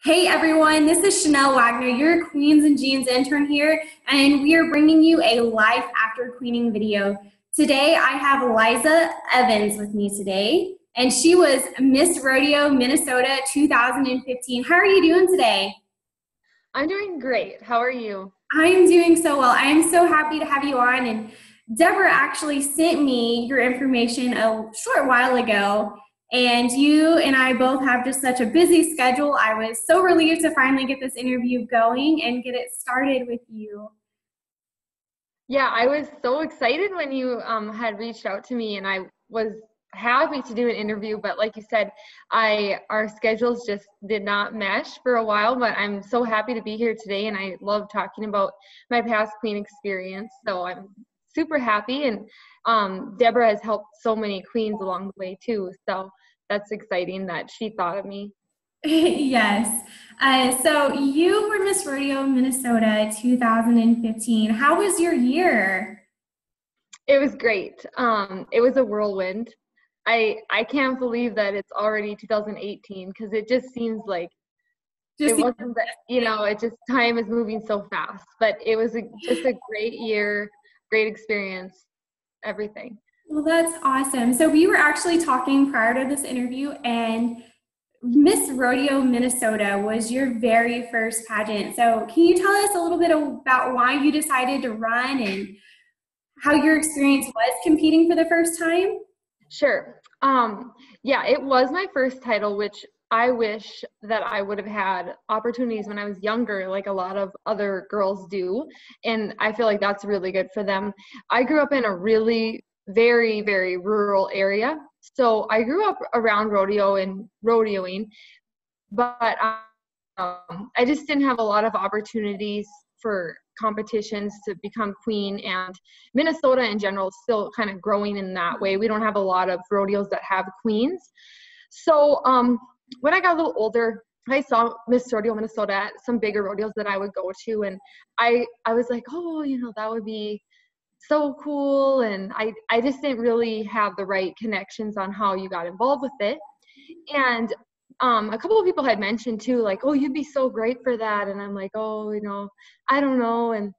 Hey everyone, this is Chanel Wagner, your Queens and Jeans intern here, and we are bringing you a life after queening video. Today I have Eliza Evans with me today, and she was Miss Rodeo Minnesota 2015. How are you doing today? I'm doing great. How are you? I am doing so well. I am so happy to have you on, and Deborah actually sent me your information a short while ago. And you and I both have just such a busy schedule. I was so relieved to finally get this interview going and get it started with you. Yeah, I was so excited when you had reached out to me, and I was happy to do an interview. But like you said, our schedules just did not mesh for a while. But I'm so happy to be here today, and I love talking about my past queen experience. So I'm super happy, and Deborah has helped so many queens along the way too. So that's exciting that she thought of me. Yes. So you were Miss Rodeo Minnesota 2015. How was your year? It was great. It was a whirlwind. I can't believe that it's already 2018 because it just seems like Just it wasn't that, it just time is moving so fast. But it was just a great year, great experience, everything. well, that's awesome. So we were actually talking prior to this interview, and Miss Rodeo Minnesota was your very first pageant. So can you tell us a little bit about why you decided to run and how your experience was competing for the first time? Sure. Yeah, it was my first title, which I wish that I would have had opportunities when I was younger, like a lot of other girls do. And I feel like that's really good for them. I grew up in a really very, very rural area. So I grew up around rodeo and rodeoing, but I just didn't have a lot of opportunities for competitions to become queen, and Minnesota in general is still kind of growing in that way. We don't have a lot of rodeos that have queens. So when I got a little older, I saw Miss Rodeo Minnesota at some bigger rodeos that I would go to, and I was like, oh, that would be so cool. And I just didn't really have the right connections on how you got involved with it. And a couple of people had mentioned too, like, oh, you'd be so great for that. And I'm like, oh, I don't know. And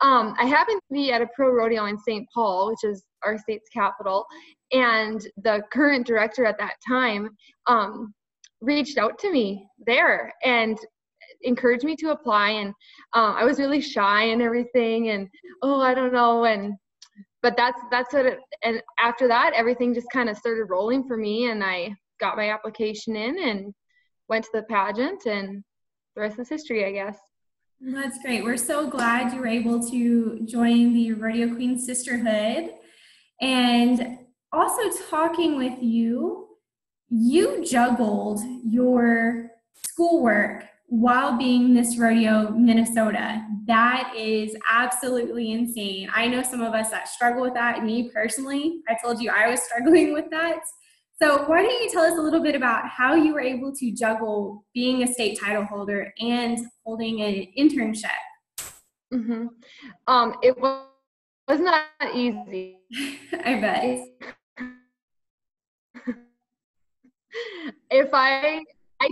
I happened to be at a pro rodeo in St. Paul, which is our state's capital. And the current director at that time reached out to me there and encouraged me to apply. And I was really shy and everything. And, oh, I don't know. But that's what and after that, everything just kind of started rolling for me. And I got my application in and went to the pageant, and the rest is history, I guess. That's great. We're so glad you were able to join the Rodeo Queen Sisterhood. And also talking with you, you juggled your schoolwork while being Miss Rodeo Minnesota. That is absolutely insane. I know some of us that struggle with that. Me personally, I told you I was struggling with that. So why don't you tell us a little bit about how you were able to juggle being a state title holder and holding an internship? Mm-hmm. It was not easy. I bet. If I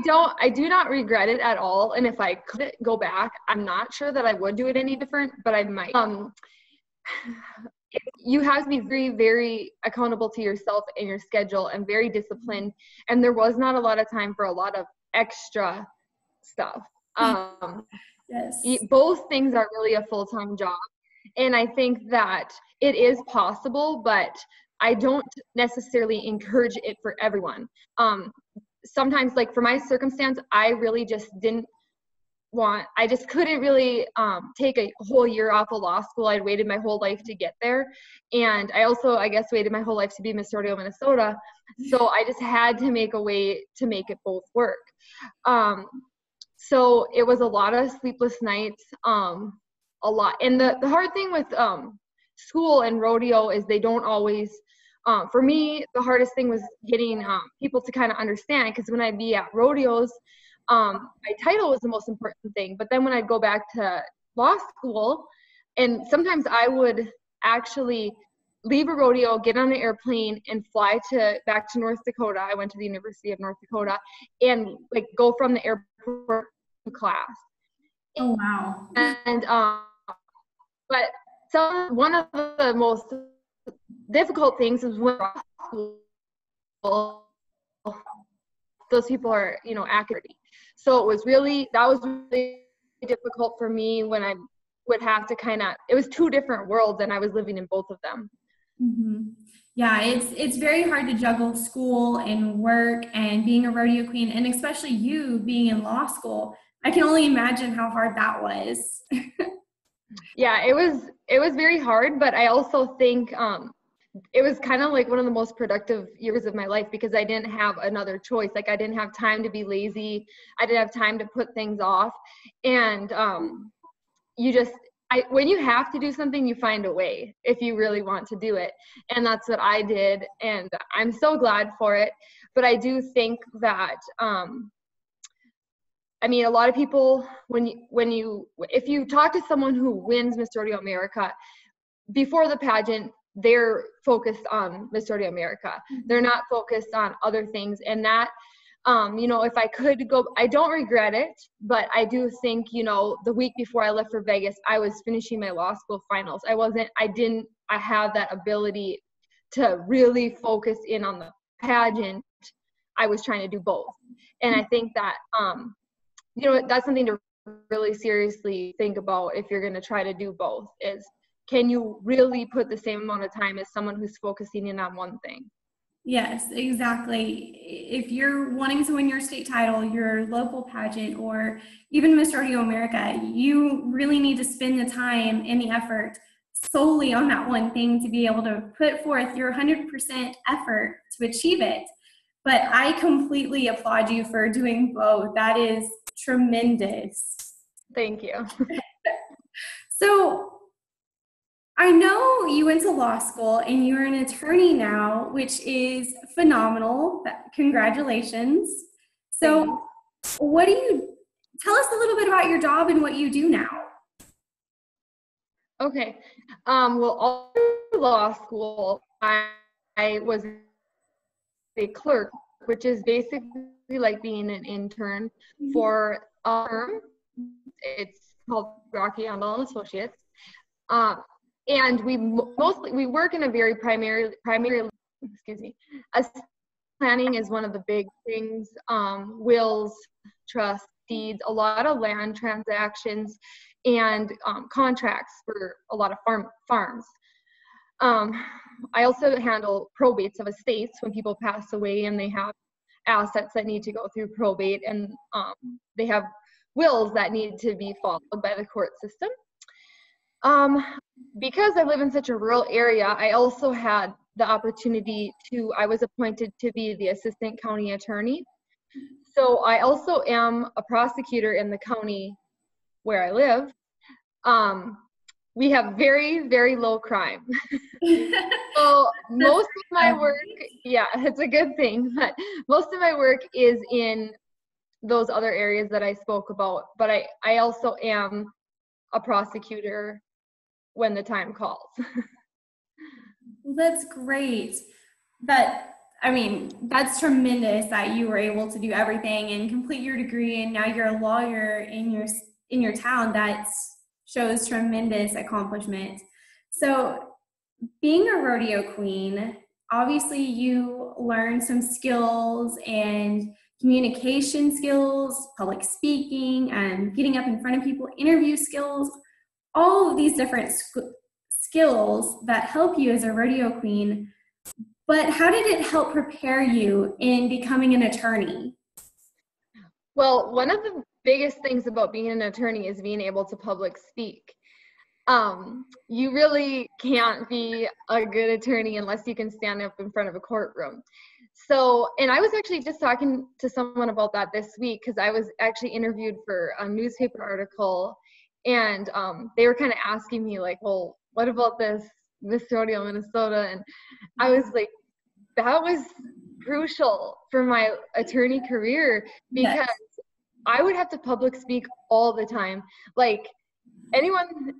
do not regret it at all. And if I could go back, I'm not sure that I would do it any different, but I might. You have to be very, very accountable to yourself and your schedule and very disciplined. And there was not a lot of time for a lot of extra stuff. Yes. Both things are really a full-time job. And I think that it is possible, but I don't necessarily encourage it for everyone. Sometimes, like for my circumstance, I really just I just couldn't really take a whole year off of law school. I'd waited my whole life to get there. And I also, I guess, waited my whole life to be Miss Rodeo Minnesota. So I just had to make a way to make it both work. So it was a lot of sleepless nights, a lot. And the hard thing with school and rodeo is they don't always, for me, the hardest thing was getting people to kind of understand, because when I'd be at rodeos, my title was the most important thing. But then when I'd go back to law school, and sometimes I would actually leave a rodeo, get on an airplane, and fly back to North Dakota. I went to the University of North Dakota, and like go from the airport class. Oh, wow. And but one of the most difficult things is when those people are, you know, accurate. So that was really difficult for me when I would have to it was two different worlds and I was living in both of them. Mm-hmm. Yeah, it's very hard to juggle school and work and being a rodeo queen, and especially you being in law school. I can only imagine how hard that was. Yeah, it was very hard, but I also think it was kind of like one of the most productive years of my life because I didn't have another choice. Like I didn't have time to be lazy. I didn't have time to put things off. And when you have to do something, you find a way if you really want to do it. And that's what I did. And I'm so glad for it. But I do think that, I mean, a lot of people, if you talk to someone who wins Miss Rodeo America, before the pageant, they're focused on Miss Rodeo America. They're not focused on other things. And that, you know, if I could go, I don't regret it, but I do think, you know, the week before I left for Vegas, I was finishing my law school finals. I have that ability to really focus in on the pageant. I was trying to do both. And I think that, you know, that's something to really seriously think about if you're going to try to do both is, can you really put the same amount of time as someone who's focusing in on one thing? Yes, exactly. If you're wanting to win your state title, your local pageant, or even Miss Rodeo America, you really need to spend the time and the effort solely on that one thing to be able to put forth your 100% effort to achieve it. But I completely applaud you for doing both. That is tremendous. Thank you. So I know you went to law school and you're an attorney now, which is phenomenal. Congratulations. So tell us a little bit about your job and what you do now. Okay. Well, all through law school, I was a clerk, which is basically like being an intern for a firm. It's called Rocky Handel and Associates. And we work in a very primary, planning is one of the big things, wills, trusts, deeds, a lot of land transactions, and contracts for a lot of farms. I also handle probates of estates when people pass away and they have assets that need to go through probate, and they have wills that need to be followed by the court system. Because I live in such a rural area, I also had the opportunity I was appointed to be the assistant county attorney. So I also am a prosecutor in the county where I live. We have very, very low crime. So most of my work, yeah, it's a good thing, but most of my work is in those other areas that I spoke about. But I also am a prosecutor when the time calls. Well, that's great. That's tremendous that you were able to do everything and complete your degree, and now you're a lawyer in your town. That shows tremendous accomplishment. So, being a rodeo queen, obviously you learned some skills and communication skills, public speaking, and getting up in front of people, interview skills, all of these different skills that help you as a rodeo queen. But how did it help prepare you in becoming an attorney? Well, one of the biggest things about being an attorney is being able to public speak. You really can't be a good attorney unless you can stand up in front of a courtroom. So, and I was actually just talking to someone about that this week because I was actually interviewed for a newspaper article, and they were kind of asking me like, well, what about this Rodeo, Minnesota? And I was like, that was crucial for my attorney career because yes. I would have to public speak all the time. Like, anyone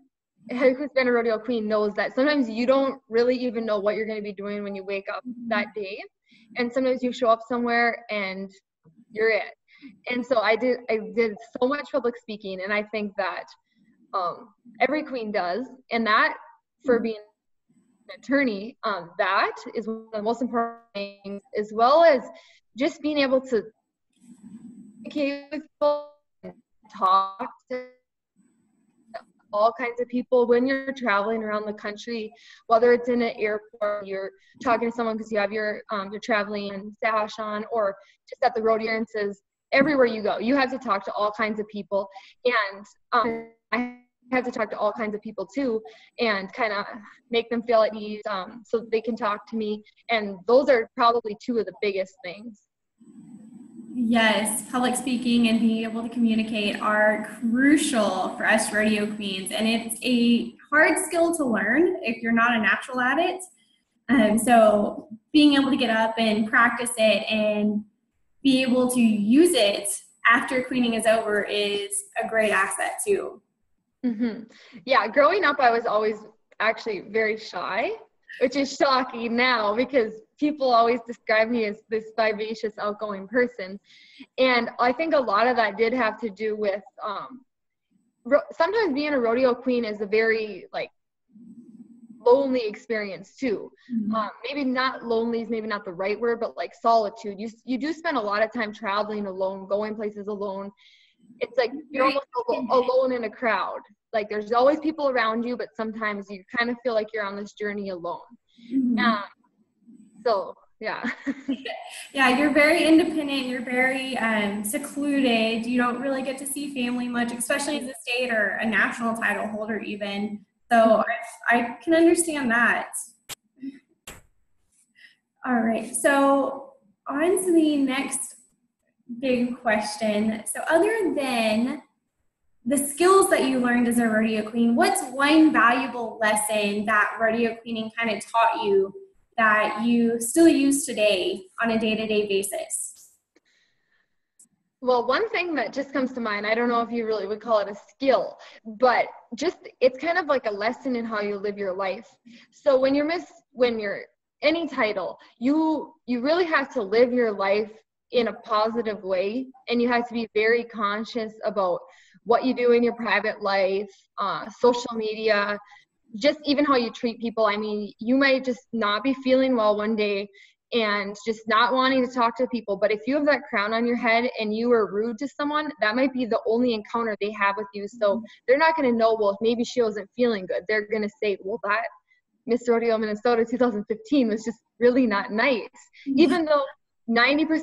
who's been a rodeo queen knows that sometimes you don't really even know what you're going to be doing when you wake up that day. And sometimes you show up somewhere and you're it. And so I did so much public speaking, and I think that every queen does, and that for being an attorney, that is one of the most important things, as well as just being able to communicate with people and talk to all kinds of people when you're traveling around the country, whether it's in an airport, you're talking to someone because you have your traveling sash on, or just at the rodeo experiences. Everywhere you go, you have to talk to all kinds of people, and I have to talk to all kinds of people too, and kind of make them feel at ease, so that they can talk to me. And those are probably two of the biggest things. Yes, public speaking and being able to communicate are crucial for us rodeo queens, and it's a hard skill to learn if you're not a natural at it. So being able to get up and practice it and be able to use it after queening is over is a great asset too. Mm-hmm. Yeah, growing up, I was always actually very shy, which is shocking now because people always describe me as this vivacious, outgoing person. And I think a lot of that did have to do with sometimes being a rodeo queen is a very lonely experience too. Maybe not lonely is maybe not the right word, but like solitude. You do spend a lot of time traveling alone, going places alone. It's like you're almost alone in a crowd. Like there's always people around you, but sometimes you kind of feel like you're on this journey alone. So yeah. Yeah, you're very independent. You're very secluded. You don't really get to see family much, especially as a state or a national title holder even. So I can understand that. All right, so on to the next big question. So other than the skills that you learned as a rodeo queen, what's one valuable lesson that rodeo queening kind of taught you that you still use today on a day-to-day basis? Well, one thing that just comes to mind, I don't know if you really would call it a skill, but just it's kind of like a lesson in how you live your life. So when you're any title, you really have to live your life in a positive way, and you have to be very conscious about what you do in your private life, social media, just even how you treat people. I mean, you might just not be feeling well one day and just not wanting to talk to people. But if you have that crown on your head and you are rude to someone, that might be the only encounter they have with you. So they're not going to know, well, maybe she wasn't feeling good. They're going to say, well, that Miss Rodeo Minnesota 2015 was just really not nice. Even though 99.9%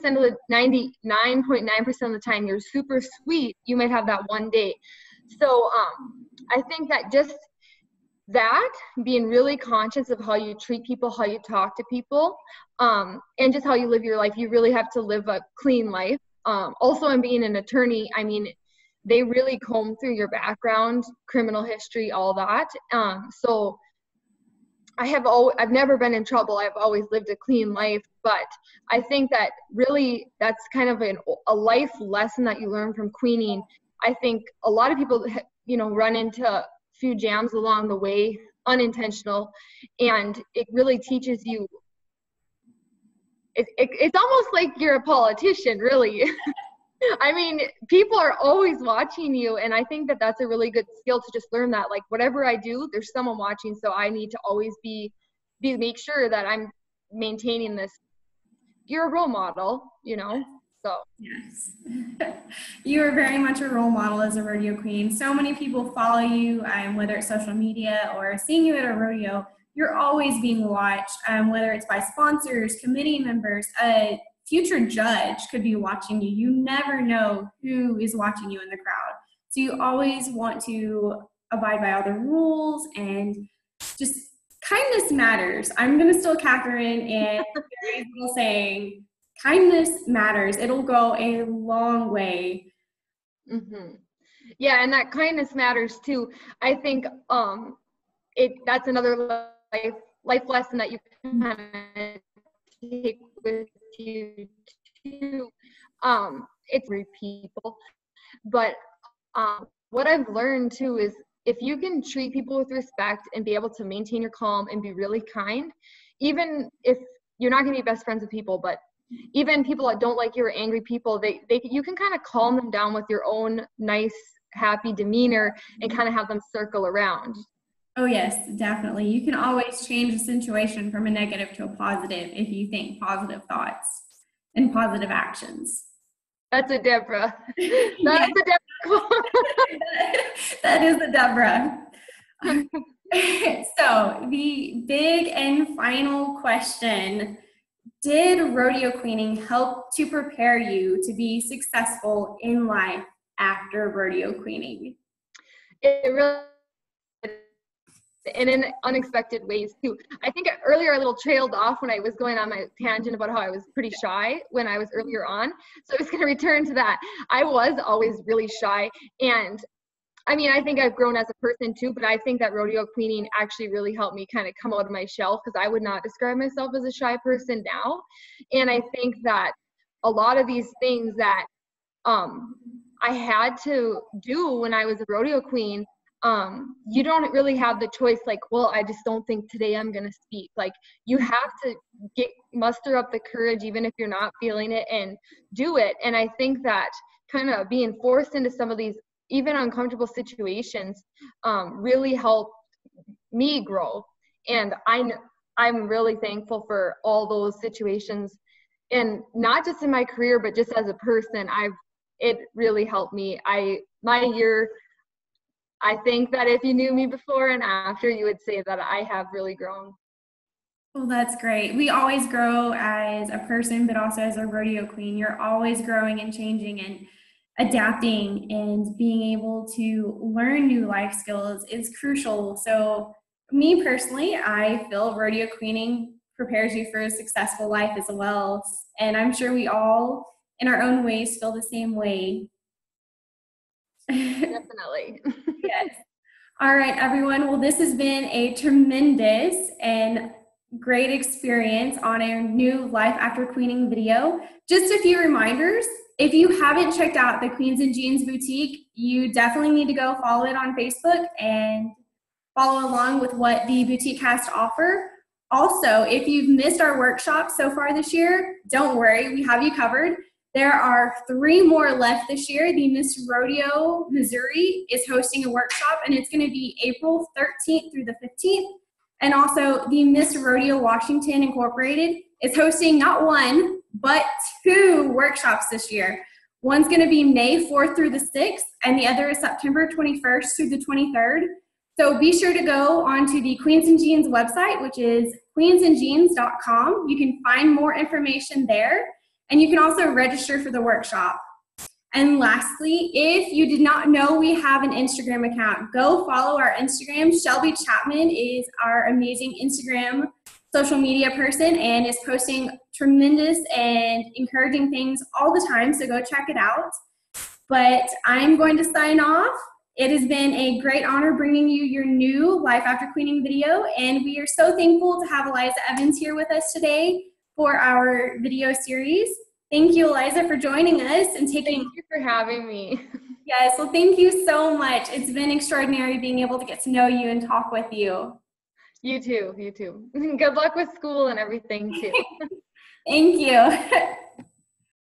of the time you're super sweet, you might have that one day. So I think that just that being really conscious of how you treat people, how you talk to people, and just how you live your life. You really have to live a clean life. Also, in being an attorney, I mean, they really comb through your background, criminal history, all that. So I've never been in trouble. I've always lived a clean life, but I think that really that's kind of a life lesson that you learn from queening. I think a lot of people, run into few jams along the way, unintentional, and it really teaches you. It's almost like you're a politician, really. I mean, people are always watching you, and I think that that's a really good skill to just learn that. Like, whatever I do, there's someone watching, so I need to always make sure that I'm maintaining this. You're a role model, so. Yes. You are very much a role model as a rodeo queen. So many people follow you, whether it's social media or seeing you at a rodeo. You're always being watched, whether it's by sponsors, committee members, a future judge could be watching you. You never know who is watching you in the crowd. So you always want to abide by all the rules, and just kindness matters. I'm going to steal Catherine and Gary's little saying, kindness matters. It'll go a long way. Mm-hmm. Yeah, and that kindness matters too. I think that's another life lesson that you can kind of take with you too. It's people, but what I've learned too is if you can treat people with respect and be able to maintain your calm and be really kind, even if you're not going to be best friends with people, but even people that don't like you or angry people, you can kind of calm them down with your own nice, happy demeanor and kind of have them circle around. Oh yes, definitely. You can always change a situation from a negative to a positive if you think positive thoughts and positive actions. That's a Deborah. Yes. That's a Deborah. That is a Deborah. So the big and final question, did rodeo queening help to prepare you to be successful in life after rodeo queening? It really, and in unexpected ways too. I think earlier I little trailed off when I was going on my tangent about how I was pretty shy when I was earlier on. So I was going to return to that. I was always really shy, and I mean, I think I've grown as a person too, but I think that rodeo queening actually really helped me kind of come out of my shell, because I would not describe myself as a shy person now. And I think that a lot of these things that I had to do when I was a rodeo queen, you don't really have the choice, like, well, I just don't think today I'm going to speak. Like, you have to muster up the courage, even if you're not feeling it, and do it. And I think that kind of being forced into some of these even uncomfortable situations really helped me grow. And I'm really thankful for all those situations, and not just in my career, but just as a person. It really helped me. My year, I think that if you knew me before and after, you would say that I have really grown. Well, that's great. We always grow as a person, but also as a rodeo queen. You're always growing and changing and adapting, and being able to learn new life skills is crucial. So me personally, I feel rodeo queening prepares you for a successful life as well. And I'm sure we all, in our own ways, feel the same way. Definitely. Yes. All right, everyone. Well, this has been a tremendous and great experience on our new Life After Queening video. Just a few reminders. If you haven't checked out the Queens and Jeans Boutique, you definitely need to go follow it on Facebook and follow along with what the boutique has to offer. Also, if you've missed our workshop so far this year, don't worry, we have you covered. There are 3 more left this year. The Miss Rodeo Missouri is hosting a workshop, and it's going to be April 13th through the 15th. And also the Miss Rodeo Washington Incorporated is hosting not 1, but 2 workshops this year. One's going to be May 4th through the 6th, and the other is September 21st through the 23rd. So be sure to go onto the Queens and Jeans website, which is queensandjeans.com. You can find more information there, and you can also register for the workshop. And lastly, if you did not know we have an Instagram account, go follow our Instagram. Shelby Chapman is our amazing Instagram social media person and is posting tremendous and encouraging things all the time, so go check it out. But I'm going to sign off. It has been a great honor bringing you your new Life After Queening video, and we are so thankful to have Eliza Evans here with us today for our video series. Thank you, Eliza, for joining us and taking. Thank you for having me. Yes, well, thank you so much. It's been extraordinary being able to get to know you and talk with you. You too. Good luck with school and everything too. Thank you.